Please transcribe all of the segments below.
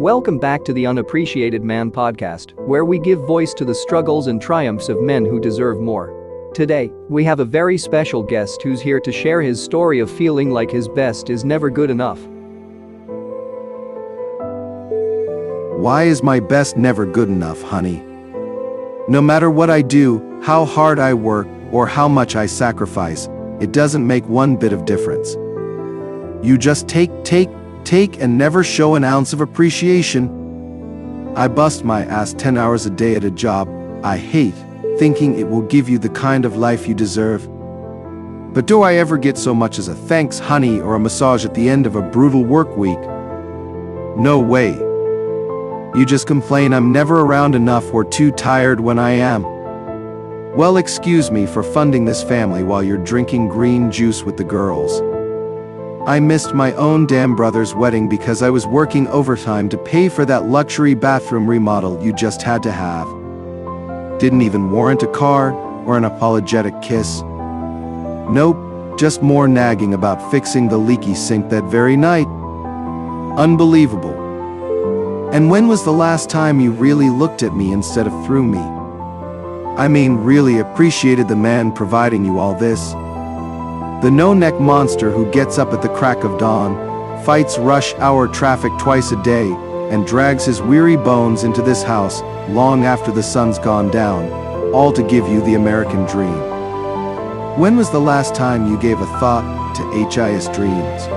Welcome back to the Unappreciated Man podcast, where we give voice to the struggles and triumphs of men who deserve more. Today, we have a very special guest who's here to share his story of feeling like his best is never good enough. Why is my best never good enough, honey? No matter what I do, how hard I work, or how much I sacrifice, it doesn't make one bit of difference. You just take and never show an ounce of appreciation. I bust my ass 10 hours a day at a job I hate, thinking it will give you the kind of life you deserve. But do I ever get so much as a thanks, honey, or a massage at the end of a brutal work week? No way. You just complain I'm never around enough or too tired when I am. Well, excuse me for funding this family while you're drinking green juice with the girls. I missed my own damn brother's wedding because I was working overtime to pay for that luxury bathroom remodel you just had to have. Didn't even warrant a card or an apologetic kiss. Nope, just more nagging about fixing the leaky sink that very night. Unbelievable. And when was the last time you really looked at me instead of through me? I mean, really appreciated the man providing you all this? The no-neck monster who gets up at the crack of dawn, fights rush hour traffic twice a day, and drags his weary bones into this house long after the sun's gone down, all to give you the American dream. When was the last time you gave a thought to HIS dreams?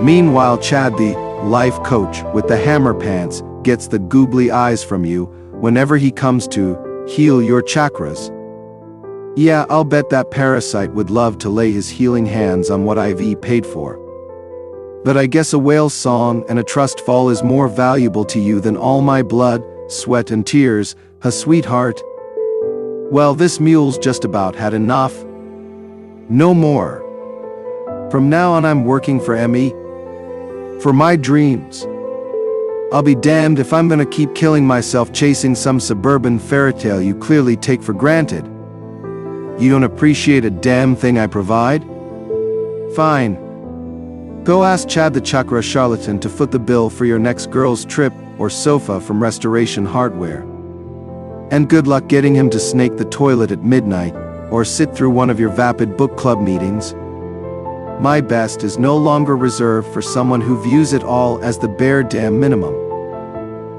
Meanwhile, Chad, the life coach with the hammer pants, gets the googly eyes from you whenever he comes to heal your chakras. Yeah, I'll bet that parasite would love to lay his healing hands on what I've paid for. But I guess a whale's song and a trust fall is more valuable to you than all my blood, sweat and tears, huh, sweetheart? Well, this mule's just about had enough. No more. From now on I'm working for ME. For my dreams. I'll be damned if I'm gonna keep killing myself chasing some suburban fairytale you clearly take for granted. You don't appreciate a damn thing I provide? Fine. Go ask Chad the Chakra charlatan to foot the bill for your next girl's trip or sofa from Restoration Hardware. And good luck getting him to snake the toilet at midnight or sit through one of your vapid book club meetings. My best is no longer reserved for someone who views it all as the bare damn minimum.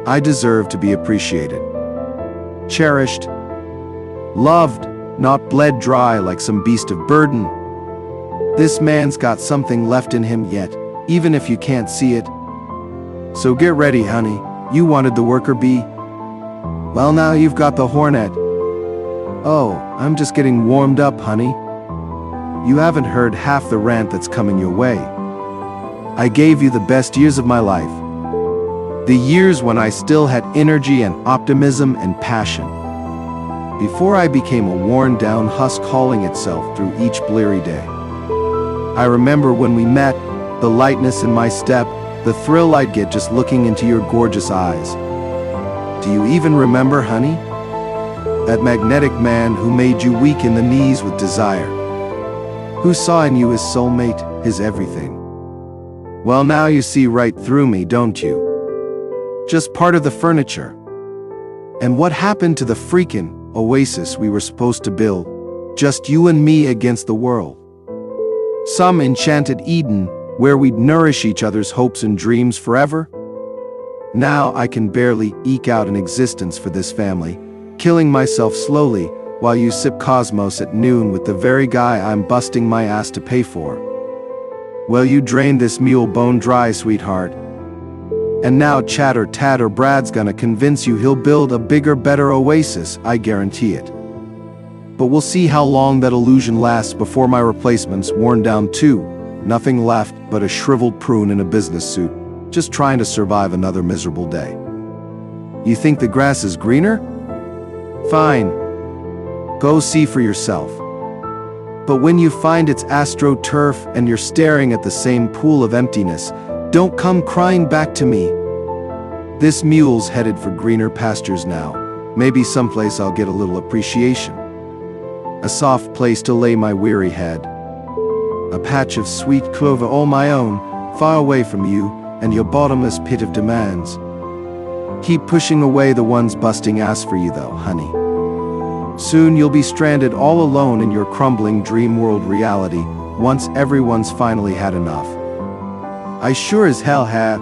I deserve to be appreciated, cherished, loved, not bled dry like some beast of burden. This man's got something left in him yet, even if you can't see it. So get ready, honey. You wanted the worker bee. Well, now you've got the hornet. Oh, I'm just getting warmed up, honey. You haven't heard half the rant that's coming your way. I gave you the best years of my life. The years when I still had energy and optimism and passion. Before I became a worn-down husk hauling itself through each bleary day. I remember when we met, the lightness in my step, the thrill I'd get just looking into your gorgeous eyes. Do you even remember, honey? That magnetic man who made you weak in the knees with desire. Who saw in you his soulmate, his everything. Well, now you see right through me, don't you? Just part of the furniture. And what happened to the freaking oasis we were supposed to build? Just you and me against the world. Some enchanted Eden where we'd nourish each other's hopes and dreams forever? Now I can barely eke out an existence for this family, killing myself slowly while you sip Cosmos at noon with the very guy I'm busting my ass to pay for. Well, you drained this mule bone dry, sweetheart. And now Chatter Tatter Brad's gonna convince you he'll build a bigger, better oasis, I guarantee it. But we'll see how long that illusion lasts before my replacement's worn down too. Nothing left but a shriveled prune in a business suit, just trying to survive another miserable day. You think the grass is greener? Fine. Go see for yourself. But when you find it's astroturf and you're staring at the same pool of emptiness, don't come crying back to me. This mule's headed for greener pastures now. Maybe someplace I'll get a little appreciation. A soft place to lay my weary head. A patch of sweet clover all my own, far away from you, and your bottomless pit of demands. Keep pushing away the ones busting ass for you though, honey. Soon you'll be stranded all alone in your crumbling dream world reality once everyone's finally had enough. I sure as hell have.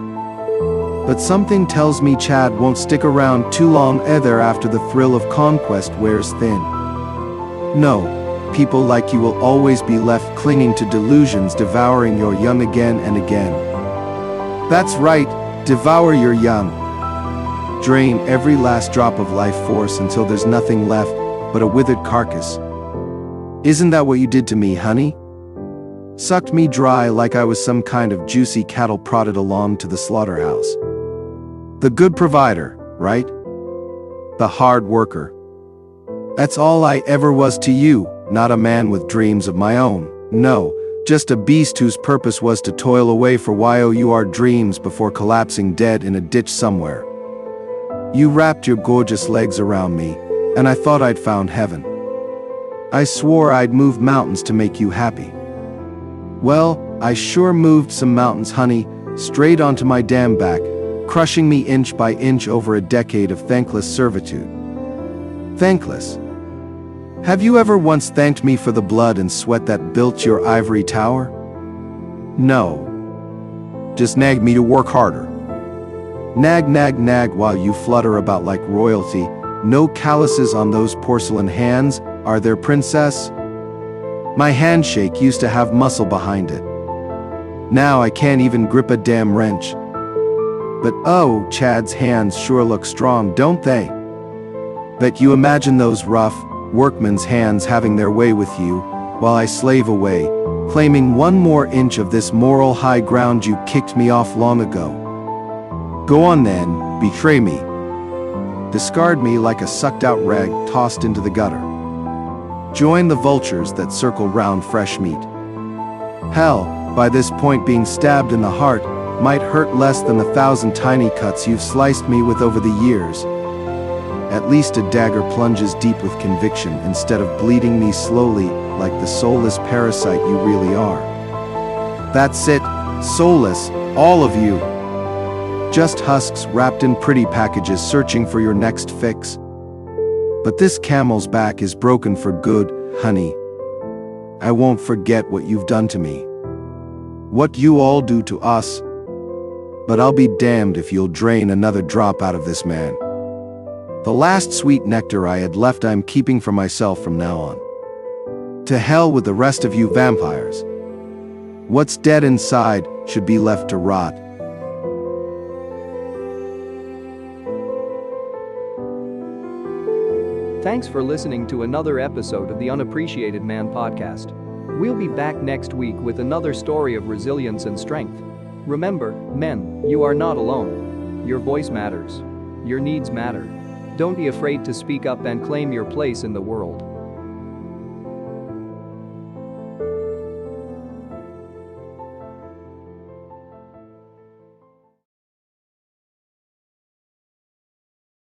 But something tells me Chad won't stick around too long either after the thrill of conquest wears thin. No, people like you will always be left clinging to delusions, devouring your young again and again. That's right, devour your young. Drain every last drop of life force until there's nothing left but a withered carcass. Isn't that what you did to me, honey? Sucked me dry like I was some kind of juicy cattle prodded along to the slaughterhouse. The good provider, right? The hard worker. That's all I ever was to you, not a man with dreams of my own. No, just a beast whose purpose was to toil away for your dreams before collapsing dead in a ditch somewhere. You wrapped your gorgeous legs around me, and I thought I'd found heaven. I swore I'd move mountains to make you happy. Well, I sure moved some mountains, honey, straight onto my damn back, crushing me inch by inch over a decade of thankless servitude. Thankless? Have you ever once thanked me for the blood and sweat that built your ivory tower? No. Just nagged me to work harder. Nag, nag, nag while you flutter about like royalty. No calluses on those porcelain hands, are there, princess? My handshake used to have muscle behind it. Now I can't even grip a damn wrench. But oh, Chad's hands sure look strong, don't they? Bet you imagine those rough, workman's hands having their way with you, while I slave away, claiming one more inch of this moral high ground you kicked me off long ago. Go on then, betray me. Discard me like a sucked-out rag tossed into the gutter. Join the vultures that circle round fresh meat. Hell, by this point being stabbed in the heart might hurt less than 1,000 tiny cuts you've sliced me with over the years. At least a dagger plunges deep with conviction instead of bleeding me slowly like the soulless parasite you really are. That's it, soulless, all of you. Just husks wrapped in pretty packages searching for your next fix. But this camel's back is broken for good, honey. I won't forget what you've done to me. What you all do to us. But I'll be damned if you'll drain another drop out of this man. The last sweet nectar I had left I'm keeping for myself from now on. To hell with the rest of you vampires. What's dead inside should be left to rot. Thanks for listening to another episode of the Unappreciated Man podcast. We'll be back next week with another story of resilience and strength. Remember, men, you are not alone. Your voice matters. Your needs matter. Don't be afraid to speak up and claim your place in the world.